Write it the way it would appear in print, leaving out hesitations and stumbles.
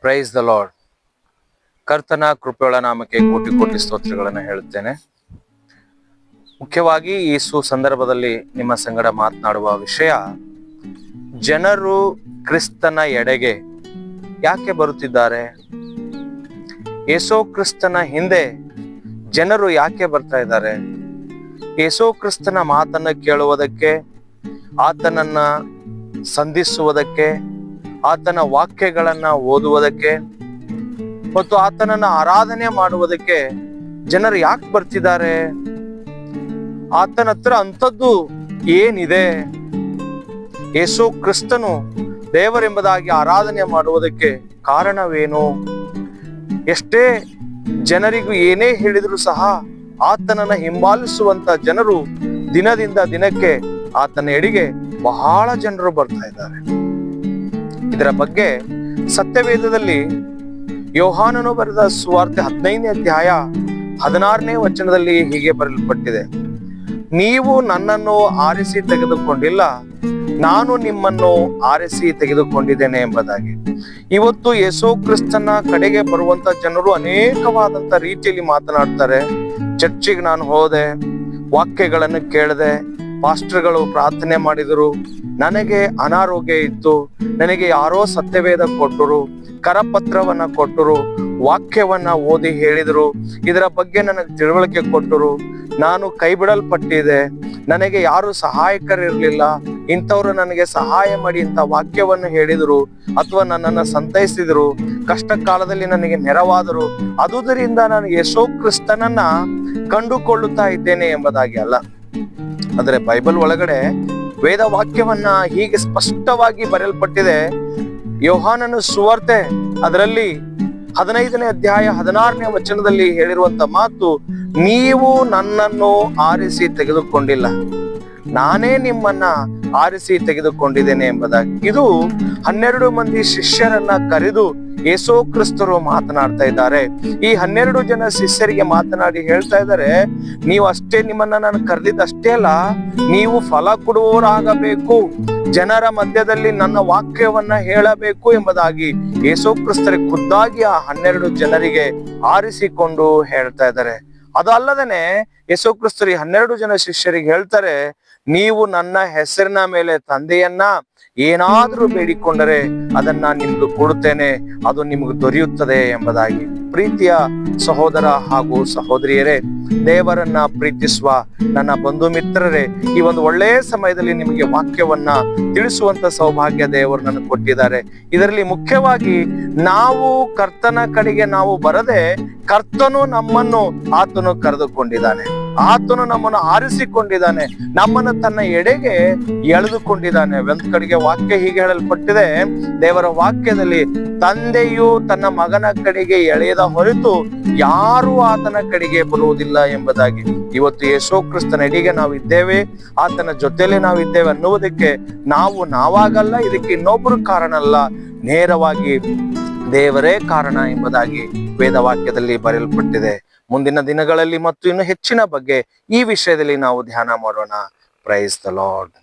Praise the lord. ಕರ್ತನ ಕೃಪೆಗಳ ನಾಮಕ್ಕೆ ಕೋಟಿ ಕೋಟಿ ಸ್ತೋತ್ರಗಳನ್ನು ಹೇಳುತ್ತೇನೆ. ಮುಖ್ಯವಾಗಿ ಈ ಸಂದರ್ಭದಲ್ಲಿ ನಿಮ್ಮ ಸಂಗಡ ಮಾತನಾಡುವ ವಿಷಯ, ಜನರು ಕ್ರಿಸ್ತನ ಎಡೆಗೆ ಯಾಕೆ ಬರುತ್ತಿದ್ದಾರೆ? ಯೇಸು ಕ್ರಿಸ್ತನ ಹಿಂದೆ ಜನರು ಯಾಕೆ ಬರ್ತಾ ಇದ್ದಾರೆ? ಯೇಸು ಕ್ರಿಸ್ತನ ಮಾತನ್ನು ಕೇಳುವುದಕ್ಕೆ, ಆತನನ್ನ ಸಂಧಿಸುವುದಕ್ಕೆ, ಆತನ ವಾಕ್ಯಗಳನ್ನ ಓದುವುದಕ್ಕೆ ಮತ್ತು ಆತನನ್ನ ಆರಾಧನೆ ಮಾಡುವುದಕ್ಕೆ ಜನರು ಯಾಕೆ ಬರ್ತಿದ್ದಾರೆ? ಆತನ ಹತ್ರ ಅಂಥದ್ದು ಏನಿದೆ? ಯೇಸು ಕ್ರಿಸ್ತನು ದೇವರೆಂಬುದಾಗಿ ಆರಾಧನೆ ಮಾಡುವುದಕ್ಕೆ ಕಾರಣವೇನು? ಎಷ್ಟೇ ಜನರಿಗೂ ಏನೇ ಹೇಳಿದ್ರು ಸಹ ಆತನನ್ನ ಹಿಂಬಾಲಿಸುವಂತ ಜನರು ದಿನದಿಂದ ದಿನಕ್ಕೆ ಆತನ ಎಡೆಗೆ ಬಹಳ ಜನರು ಬರ್ತಾ ಇದ್ದಾರೆ. ಇದರ ಬಗ್ಗೆ ಸತ್ಯವೇದದಲ್ಲಿ ಯೋಹಾನನು ಬರೆದ ಸುವಾರ್ತೆ 15ನೇ ಅಧ್ಯಾಯ 16ನೇ ವಚನದಲ್ಲಿ ಹೀಗೆ ಬರೆಯಲ್ಪಟ್ಟಿದೆ, ನೀವು ನನ್ನನ್ನು ಆರಿಸಿ ತೆಗೆದುಕೊಂಡಿಲ್ಲ, ನಾನು ನಿಮ್ಮನ್ನು ಆರಿಸಿ ತೆಗೆದುಕೊಂಡಿದ್ದೇನೆ ಎಂಬುದಾಗಿ. ಇವತ್ತು ಯೇಸು ಕ್ರಿಸ್ತನ ಕಡೆಗೆ ಬರುವಂತ ಜನರು ಅನೇಕವಾದಂತ ರೀತಿಯಲ್ಲಿ ಮಾತನಾಡ್ತಾರೆ. ಚರ್ಚಿಗೆ ನಾನು ಹೋದೆ, ವಾಕ್ಯಗಳನ್ನು ಕೇಳಿದೆ, ಪಾಸ್ಟರ್ಗಳು ಪ್ರಾರ್ಥನೆ ಮಾಡಿದರು, ನನಗೆ ಅನಾರೋಗ್ಯ ಇತ್ತು, ನನಗೆ ಯಾರೋ ಸತ್ಯವೇದ ಕೊಟ್ಟರು, ಕರಪತ್ರವನ್ನ ಕೊಟ್ಟರು, ವಾಕ್ಯವನ್ನ ಓದಿ ಹೇಳಿದರು, ಇದರ ಬಗ್ಗೆ ನನಗೆ ತಿಳುವಳಿಕೆ ಕೊಟ್ಟರು, ನಾನು ಕೈ ಬಿಡಲ್ಪಟ್ಟಿದೆ, ನನಗೆ ಯಾರು ಸಹಾಯಕರಿರ್ಲಿಲ್ಲ, ಇಂಥವ್ರು ನನಗೆ ಸಹಾಯ ಮಾಡಿ ಇಂಥ ವಾಕ್ಯವನ್ನು ಹೇಳಿದರು ಅಥವಾ ನನ್ನನ್ನು ಸಂತೈಸಿದರು, ಕಷ್ಟ ಕಾಲದಲ್ಲಿ ನನಗೆ ನೆರವಾದರು, ಅದುದರಿಂದ ನಾನು ಯೇಸು ಕ್ರಿಸ್ತನನ್ನ ಕಂಡುಕೊಳ್ಳುತ್ತಾ ಇದ್ದೇನೆ ಎಂಬುದಾಗಿ ಅಲ್ಲ. ಆದರೆ ಬೈಬಲ್ ಒಳಗಡೆ ವೇದ ವಾಕ್ಯವನ್ನ ಹೀಗೆ ಸ್ಪಷ್ಟವಾಗಿ ಬರೆಯಲ್ಪಟ್ಟಿದೆ. ಯೋಹಾನನ ಸುವಾರ್ತೆ ಅದರಲ್ಲಿ 15ನೇ ಅಧ್ಯಾಯ 16ನೇ ವಚನದಲ್ಲಿ ಹೇಳಿರುವಂತ ಮಾತು, ನೀವು ನನ್ನನ್ನು ಆರಿಸಿ ತೆಗೆದುಕೊಂಡಿಲ್ಲ, ನಾನೇ ನಿಮ್ಮನ್ನ ಆರಿಸಿ ತೆಗೆದುಕೊಂಡಿದ್ದೇನೆ ಎಂಬುದಾಗಿ. ಇದು 12 ಮಂದಿ ಶಿಷ್ಯರನ್ನ ಕರೆದು ಯೇಸು ಕ್ರಿಸ್ತರು ಮಾತನಾಡ್ತಾ ಇದ್ದಾರೆ. ಈ 12 ಜನ ಶಿಷ್ಯರಿಗೆ ಮಾತನಾಡಿ ಹೇಳ್ತಾ ಇದ್ದಾರೆ, ನೀವು ಅಷ್ಟೇ, ನಿಮ್ಮನ್ನ ನಾನು ಕರೆದಿದ್ದಷ್ಟೇ ಅಲ್ಲ, ನೀವು ಫಲ ಕೊಡುವವರಾಗಬೇಕು, ಜನರ ಮಧ್ಯದಲ್ಲಿ ನನ್ನ ವಾಕ್ಯವನ್ನ ಹೇಳಬೇಕು ಎಂಬುದಾಗಿ ಯೇಸು ಕ್ರಿಸ್ತರಿಗೆ ಖುದ್ದಾಗಿ ಆ 12 ಜನರಿಗೆ ಆರಿಸಿಕೊಂಡು ಹೇಳ್ತಾ ಇದ್ದಾರೆ. ಅದಲ್ಲದೇನೆ ಯೇಸು ಕ್ರಿಸ್ತರು 12 ಜನ ಶಿಷ್ಯರಿಗೆ ಹೇಳ್ತಾರೆ, ನೀವು ನನ್ನ ಹೆಸರಿನ ಮೇಲೆ ತಂದೆಯನ್ನ ಏನಾದ್ರೂ ಬೇಡಿಕೊಂಡರೆ ಅದನ್ನ ನಿಮ್ಗೆ ಕೊಡುತ್ತೇನೆ, ಅದು ನಿಮ್ಗೆ ದೊರೆಯುತ್ತದೆ ಎಂಬುದಾಗಿ. ಪ್ರೀತಿಯ ಸಹೋದರ ಹಾಗೂ ಸಹೋದರಿಯರೇ, ದೇವರನ್ನ ಪ್ರೀತಿಸುವ ನನ್ನ ಬಂಧು ಮಿತ್ರರೇ, ಈ ಒಂದು ಒಳ್ಳೆಯ ಸಮಯದಲ್ಲಿ ನಿಮಗೆ ವಾಕ್ಯವನ್ನ ತಿಳಿಸುವಂತ ಸೌಭಾಗ್ಯ ದೇವರು ನನಗೆ ಕೊಟ್ಟಿದ್ದಾರೆ. ಇದರಲ್ಲಿ ಮುಖ್ಯವಾಗಿ ನಾವು ಕರ್ತನ ಕಡೆಗೆ ನಾವು ಬರದೆ, ಕರ್ತನು ನಮ್ಮನ್ನು ಆತನು ಕರೆದುಕೊಂಡಿದ್ದಾನೆ, ಆತನು ನಮ್ಮನ್ನು ಆರಿಸಿಕೊಂಡಿದ್ದಾನೆ, ನಮ್ಮನ್ನು ತನ್ನ ಎಡೆಗೆ ಎಳೆದುಕೊಂಡಿದ್ದಾನೆ. ಒಂದ್ ಕಡೆಗೆ ವಾಕ್ಯ ಹೀಗೆ ಹೇಳಲ್ಪಟ್ಟಿದೆ, ದೇವರ ವಾಕ್ಯದಲ್ಲಿ ತಂದೆಯು ತನ್ನ ಮಗನ ಕಡೆಗೆ ಎಳೆಯದ ಹೊರತು ಯಾರು ಆತನ ಕಡೆಗೆ ಬರುವುದಿಲ್ಲ ಎಂಬುದಾಗಿ. ಇವತ್ತು ಯೇಸು ಕ್ರಿಸ್ತನ ಎಡೆಗೆ ನಾವು ಇದ್ದೇವೆ, ಆತನ ಜೊತೆಯಲ್ಲಿ ನಾವು ಇದ್ದೇವೆ ಅನ್ನುವುದಕ್ಕೆ ನಾವು ನಾವಾಗಲ್ಲ, ಇದಕ್ಕೆ ಇನ್ನೊಬ್ಬರು ಕಾರಣ ಅಲ್ಲ, ನೇರವಾಗಿ ದೇವರೇ ಕಾರಣ ಎಂಬುದಾಗಿ ವೇದವಾಕ್ಯದಲ್ಲಿ ಬರೆಯಲ್ಪಟ್ಟಿದೆ. ಮುಂದಿನ ದಿನಗಳಲ್ಲಿ ಮತ್ತು ಇನ್ನು ಹೆಚ್ಚಿನ ಬಗ್ಗೆ ಈ ವಿಷಯದಲ್ಲಿ ನಾವು ಧ್ಯಾನ ಮಾಡೋಣ. Praise the lord.